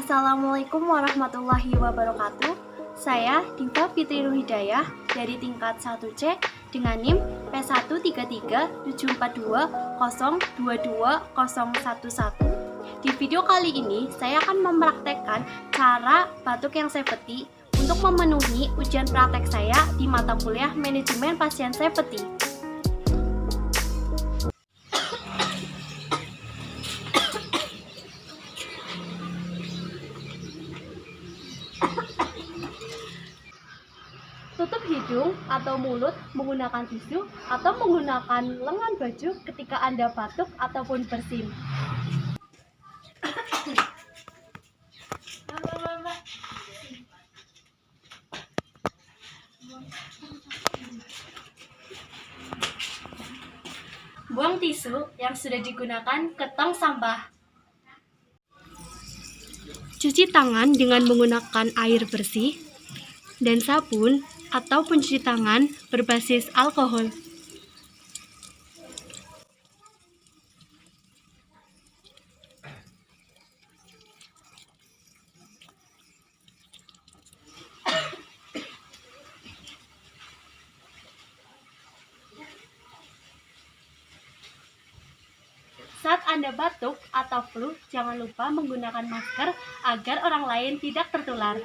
Assalamualaikum warahmatullahi wabarakatuh. Saya Diva Fitri Nuhidayah dari tingkat 1C dengan NIM P1337420220011. Di video kali ini saya akan mempraktekkan cara batuk yang safety untuk memenuhi ujian praktek saya di mata kuliah Manajemen Pasien Safety. Tutup hidung atau mulut menggunakan tisu atau menggunakan lengan baju ketika Anda batuk ataupun bersin. Buang tisu yang sudah digunakan ke tong sampah. Cuci tangan dengan menggunakan air bersih dan sabun atau pencuci tangan berbasis alkohol. Saat Anda batuk atau flu, jangan lupa menggunakan masker agar orang lain tidak tertular.